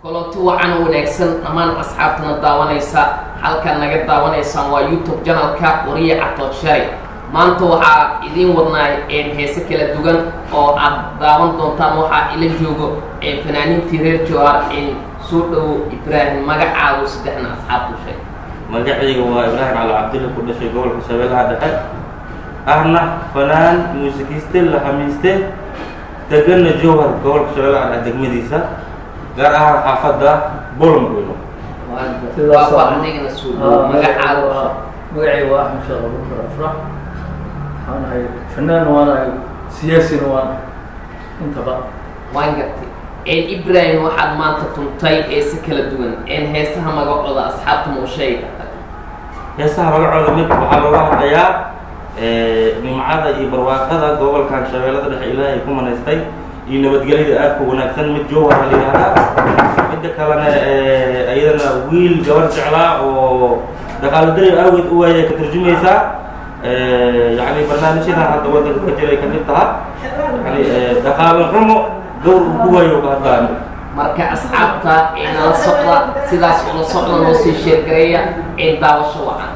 kulanti wacan wanaagsan dhammaan asxaabtana daawanaysa halkan naga daawanaysaan waa YouTube channelka Wariye Catood Shari. maanta waxaa idiin wadnaa heese kala duwan oo aad daawan doontaan. waxaa ila joogo fanaaniintii reer Jowhar soo dhawo Ibrahim. magacaagu saddexna asxaabtu sheeg. magacayga waa Ibrahim Cali Cabdille ku dhashay gobolka Shabeellaha Dhexe, ahna fanaan muusikiste la xamiiste degan Jowhar gobolka Shabeellaha Dhexe degmadiisa gaar ahaan xaafadda Bolongoyno. waa adigana soo dhawo. magacaagu magacayga waa Axmed Sheekh Abubakar Afrax. waxaan ahay fanaan waana siyaasina waana intaba waan gartay. Ibrahim waxaad maanta tuntay heese kala duwan. heesaha magacooda asxaabta ma u sheegi kartaa? heesaha magacooda mid waxaa looga hadlayaa nimcada iyo barwaaqada gobolkan Shabeellada Dhexe Ilaahay ku manaystay iyo nabadgelyada aad ku wanaagsan. mid Jowhar la yiraahdaa, midda kalena ayadana wiil gabar jeclaa oo dhaqaale dari awgeed u waayay ka tarjumaysaa يعني barnaamijyada hadda wadanka ka jiray ka mid taha yani dhaqaale xumo dowr ku waayo qaadaan. marka asxaabta nala socda sidaas ula socda noo sii sheer gareeya daawasho wacan.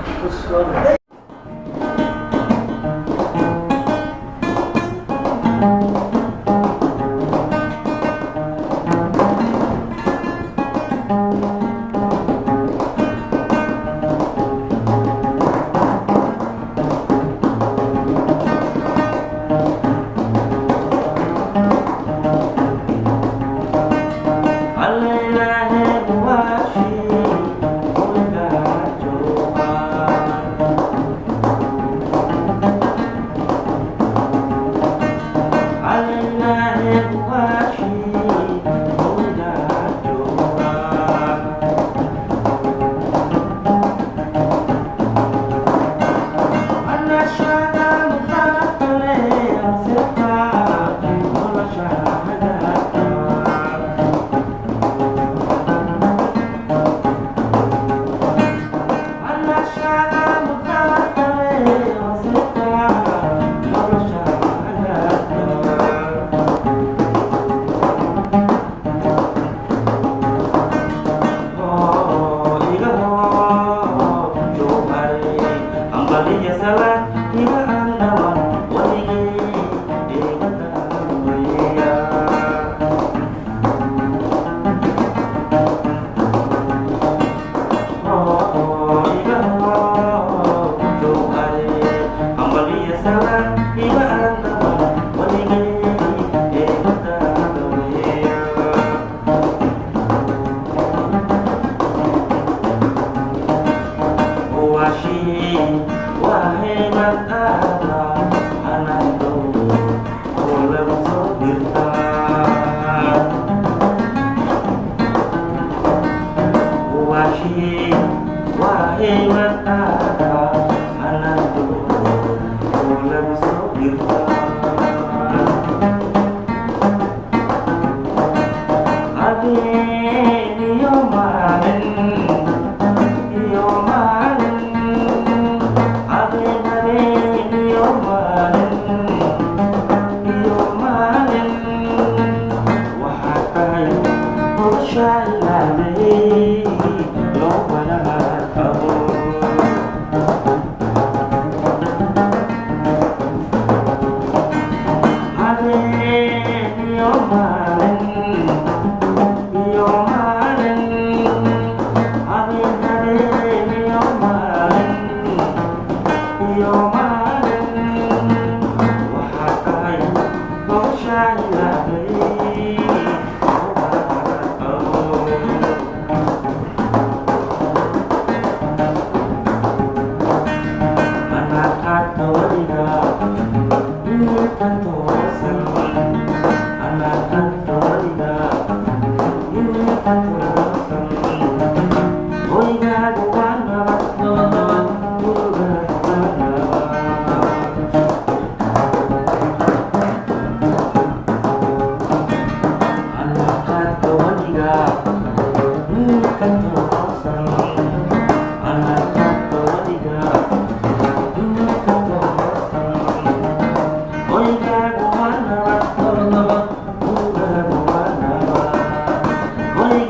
Oi,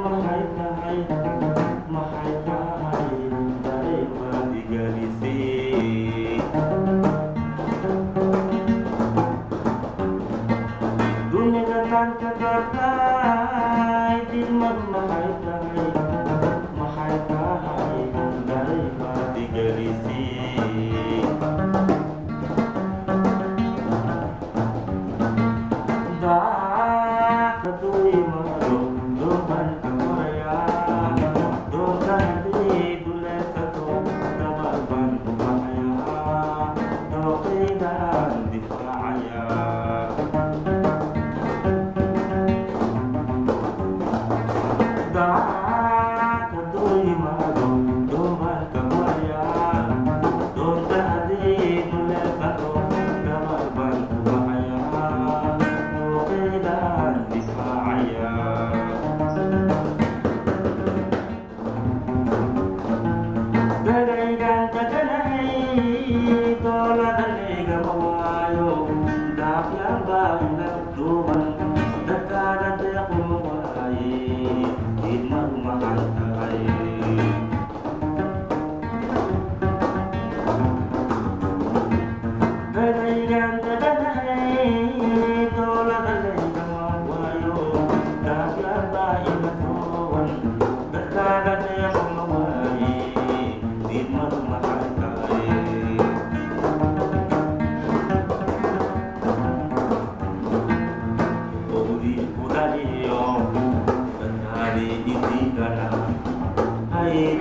maxay tahay dareemaad igalisay dunida tan ka dartay dilmad maxay tahay dareemaad igalisay Kaduy maro doman kamaya dokan di dule satu dabarban kumaya dokidan difaya kaduy maro doman kamaya dokan di dule satu dabarban kumaya dokidan difaya Gagaygan kaganay Tola daliga mawayo Daklang bahay nagduman Nagkadante ako mawayi Di magmahal tayo Gagaygan kaganay Tola daliga mawayo Daklang bahay nagduman Nagkadante ako mawayi Di magmahal tayo Uri ko daliyo At hari hindi ka na Ay